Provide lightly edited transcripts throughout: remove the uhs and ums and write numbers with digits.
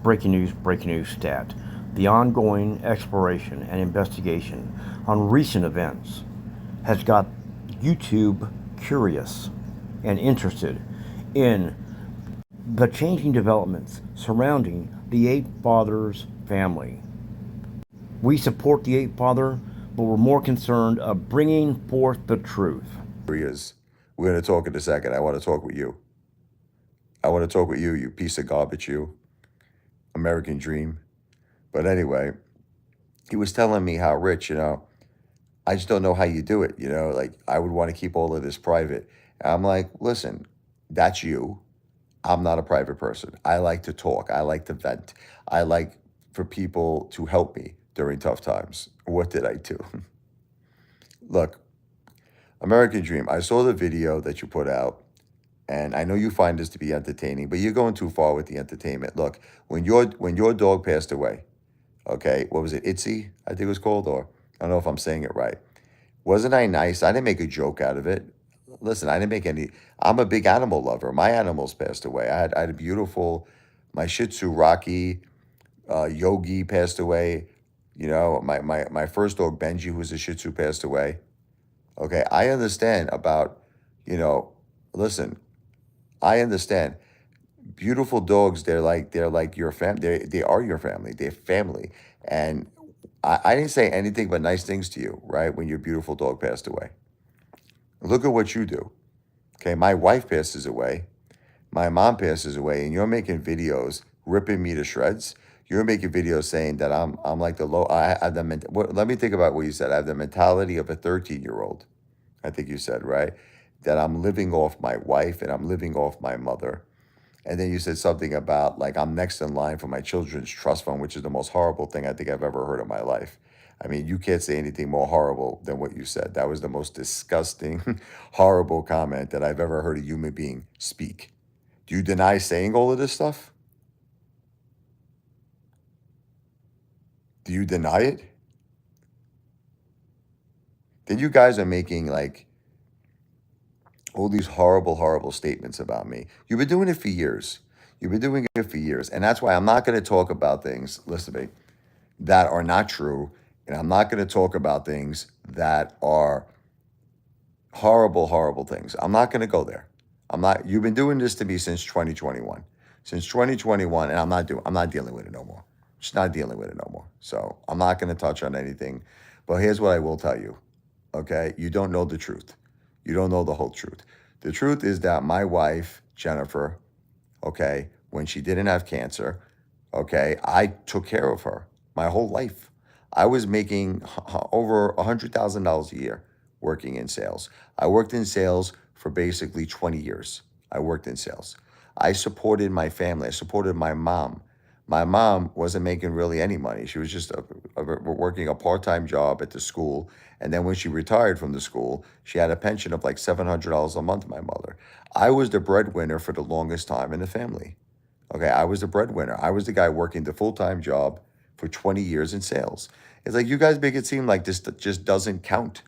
breaking news stat. The ongoing exploration and investigation on recent events has got YouTube curious and interested in the changing developments surrounding the Ape Father's family. We support the Ape Father, but we're more concerned of bringing forth the truth. We're going to talk in a second. I want to talk with you. I want to talk with you, you piece of garbage, you. American dream. But anyway, he was telling me how rich, I just don't know how you do it, like I would want to keep all of this private. And I'm like, listen, that's you. I'm not a private person. I like to talk. I like to vent. I like for people to help me during tough times. What did I do? Look, American Dream, I saw the video that you put out, and I know you find this to be entertaining, but you're going too far with the entertainment. Look, when your dog passed away, okay, what was it, Itzy, I think it was called, or I don't know if I'm saying it right. Wasn't I nice? I didn't make a joke out of it. Listen, I didn't make any. I'm a big animal lover. My animals passed away. I had a beautiful, my Shih Tzu Rocky, Yogi passed away. My first dog Benji, who was a Shih Tzu, passed away. Okay, I understand about, listen, I understand. Beautiful dogs, they're like your family. They are your family. They're family. And I didn't say anything but nice things to you, right? When your beautiful dog passed away. Look at what you do. Okay, my wife passes away. My mom passes away, and you're making videos ripping me to shreds. You're making videos saying that I'm like the low. I have the let me think about what you said. I have the mentality of a 13-year-old. I think you said, right? That I'm living off my wife and I'm living off my mother. And then you said something about like I'm next in line for my children's trust fund, which is the most horrible thing I think I've ever heard in my life. I mean, you can't say anything more horrible than what you said. That was the most disgusting, horrible comment that I've ever heard a human being speak. Do you deny saying all of this stuff? Do you deny it? Then you guys are making like all these horrible, horrible statements about me. You've been doing it for years. You've been doing it for years. And that's why I'm not going to talk about things, listen to me, that are not true. And I'm not going to talk about things that are horrible, horrible things. I'm not going to go there. You've been doing this to me since 2021. Since 2021, and I'm not dealing with it no more. Just not dealing with it no more. So I'm not going to touch on anything. But here's what I will tell you. Okay? You don't know the truth. You don't know the whole truth. The truth is that my wife, Jennifer, okay, when she didn't have cancer, okay, I took care of her my whole life. I was making over $100,000 a year working in sales. I worked in sales for basically 20 years. I worked in sales. I supported my family. I supported my mom. My mom wasn't making really any money. She was just working a part-time job at the school. And then when she retired from the school, she had a pension of like $700 a month, my mother. I was the breadwinner for the longest time in the family. Okay, I was the breadwinner. I was the guy working the full-time job for 20 years in sales. It's like you guys make it seem like this just doesn't count.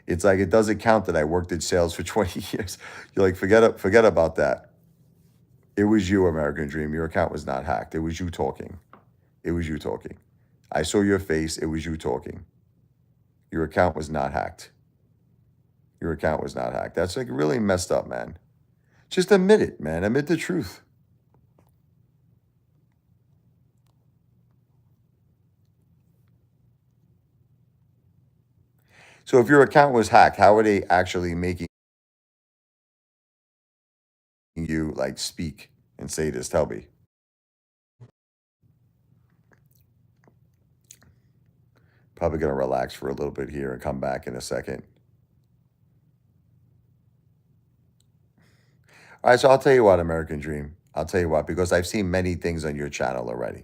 It's like it doesn't count that I worked in sales for 20 years. You're like, forget about that. It was you, American Dream. Your account was not hacked. It was you talking. It was you talking. I saw your face. It was you talking. Your account was not hacked. Your account was not hacked. That's like really messed up, man. Just admit it, man. Admit the truth. So if your account was hacked, how are they actually making you like speak and say this? Tell me. Probably going to relax for a little bit here and come back in a second. All right, so I'll tell you what, American Dream. I'll tell you what, because I've seen many things on your channel already.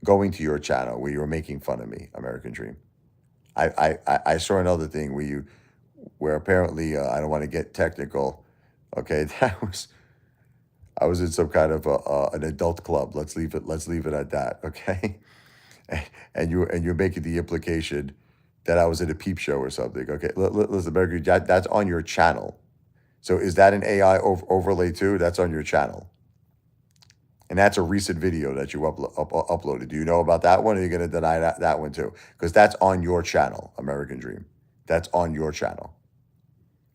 Going to your channel where you were making fun of me, American Dream. I saw another thing where apparently I don't want to get technical. Okay, I was in some kind of an adult club. Let's leave it at that. Okay, and you're making the implication that I was at a peep show or something. Okay, listen, American, that's on your channel. So is that an AI overlay too? That's on your channel. And that's a recent video that you uploaded. Do you know about that one? Or are you going to deny that one too? Because that's on your channel, American Dream. That's on your channel.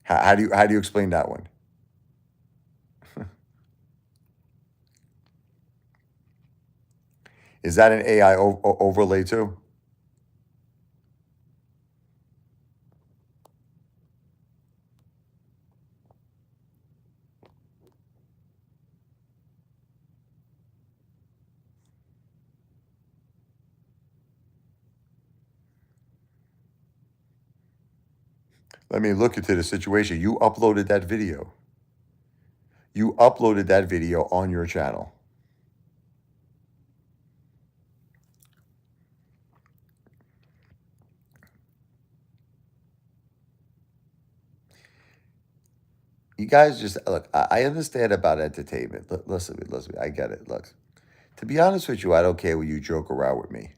How do you explain that one? Is that an AI overlay too? Let me look into the situation. You uploaded that video. You uploaded that video on your channel. You guys just look. I understand about entertainment. Listen. I get it. Look, to be honest with you, I don't care when you joke around with me.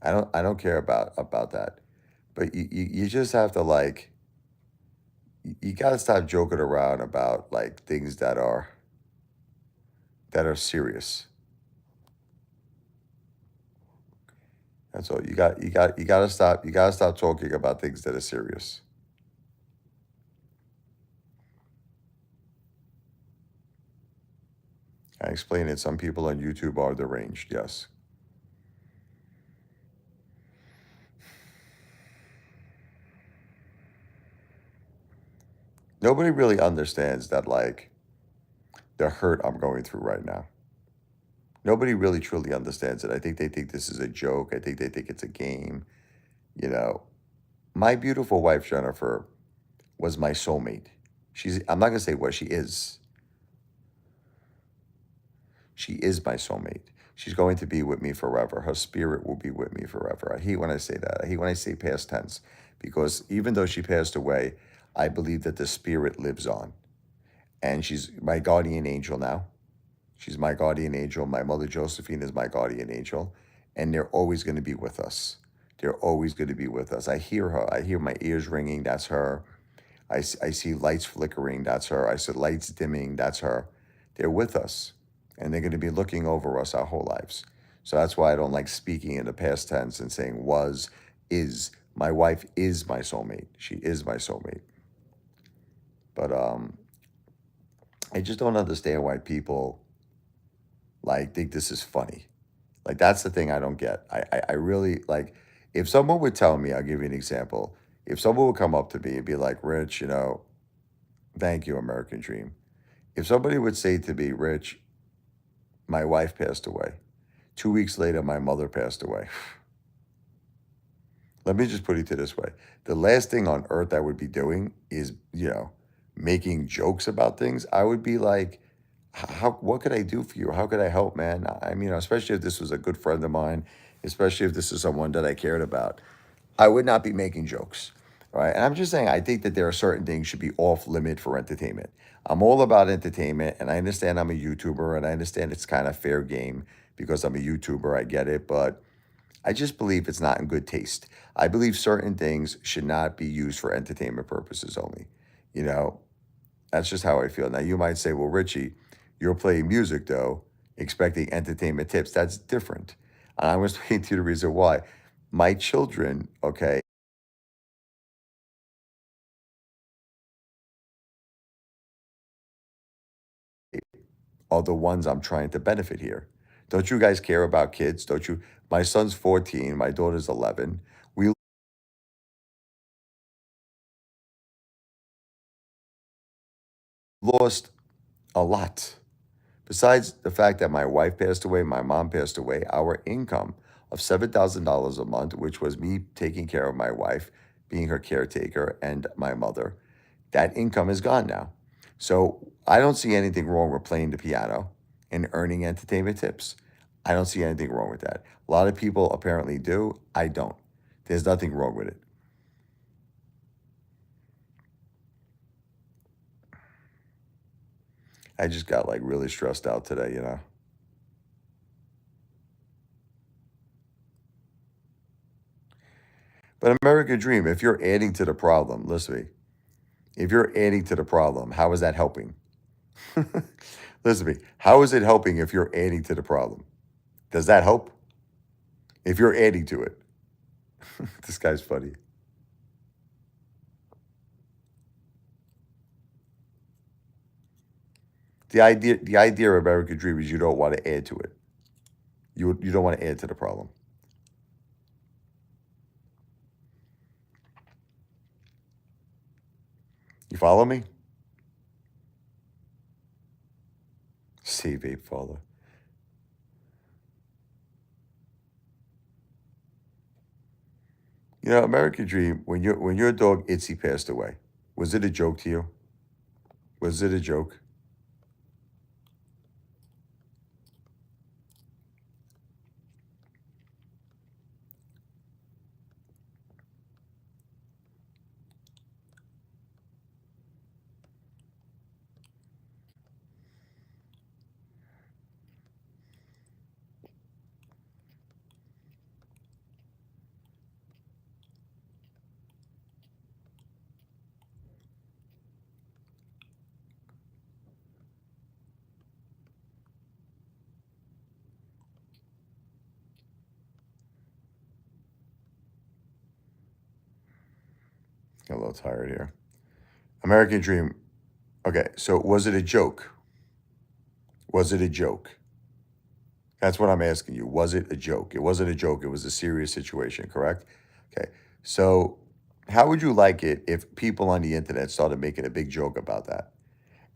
I don't care about that. But you just have to like you got to stop joking around about like things that are serious. That's all. You got to stop talking about things that are serious. I explain it. Some people on YouTube are deranged. Yes. Nobody really understands that like the hurt I'm going through right now. Nobody really truly understands it. I think they think this is a joke. I think they think it's a game. You know, my beautiful wife Jennifer was my soulmate. I'm not going to say what she is. She is my soulmate. She's going to be with me forever. Her spirit will be with me forever. I hate when I say that. I hate when I say past tense because even though she passed away, I believe that the spirit lives on. And she's my guardian angel now. She's my guardian angel. My mother Josephine is my guardian angel. And they're always going to be with us. They're always going to be with us. I hear her. I hear my ears ringing. That's her. I see lights flickering. That's her. I see lights dimming. That's her. They're with us. And they're going to be looking over us our whole lives. So that's why I don't like speaking in the past tense and saying was, is. My wife is my soulmate. She is my soulmate. But I just don't understand why people like think this is funny. Like that's the thing I don't get. I really like if someone would tell me, I'll give you an example. If someone would come up to me and be like, Rich, thank you, American Dream. If somebody would say to me, Rich, my wife passed away. 2 weeks later, my mother passed away. Let me just put it this way. The last thing on earth I would be doing is, making jokes about things. I would be like, what could I do for you? How could I help, man? I mean, especially if this was a good friend of mine, especially if this is someone that I cared about, I would not be making jokes, right? And I'm just saying, I think that there are certain things should be off limit for entertainment. I'm all about entertainment, and I understand I'm a YouTuber, and I understand it's kind of fair game because I'm a YouTuber. I get it, but I just believe it's not in good taste. I believe certain things should not be used for entertainment purposes only. You know, that's just how I feel. Now, you might say, well, Richie, you're playing music, though, expecting entertainment tips. That's different. And I'm going to explain to you the reason why. My children, okay, are the ones I'm trying to benefit here. Don't you guys care about kids? Don't you? My son's 14, my daughter's 11. We lost a lot. Besides the fact that my wife passed away, my mom passed away, our income of $7,000 a month, which was me taking care of my wife, being her caretaker, and my mother, that income is gone now. So I don't see anything wrong with playing the piano and earning entertainment tips. I don't see anything wrong with that. A lot of people apparently do. I don't. There's nothing wrong with it. I just got like really stressed out today. But American Dream, if you're adding to the problem, listen to me. If you're adding to the problem, how is that helping? Listen to me. How is it helping if you're adding to the problem? Does that help? If you're adding to it. This guy's funny. The idea of American Dream is you don't want to add to it. You don't want to add to the problem. You follow me? Save Ape follow. You know, American Dream, when your dog Itzy passed away, was it a joke to you? Was it a joke? Got a little tired here. American Dream. Okay, so was it a joke? Was it a joke? That's what I'm asking you. Was it a joke? It wasn't a joke. It was a serious situation, correct? Okay. So how would you like it if people on the internet started making a big joke about that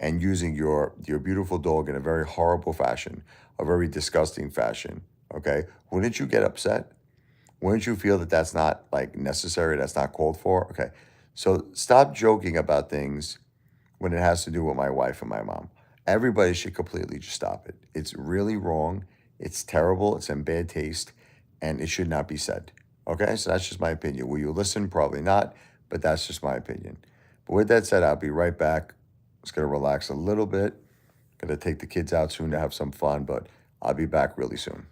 and using your beautiful dog in a very horrible fashion, a very disgusting fashion? Okay. Wouldn't you get upset? Wouldn't you feel that that's not like necessary? That's not called for? Okay. So stop joking about things when it has to do with my wife and my mom. Everybody should completely just stop it. It's really wrong. It's terrible. It's in bad taste, and it should not be said. Okay, so that's just my opinion. Will you listen? Probably not, but that's just my opinion. But with that said, I'll be right back. Just gonna relax a little bit. Gonna take the kids out soon to have some fun, but I'll be back really soon.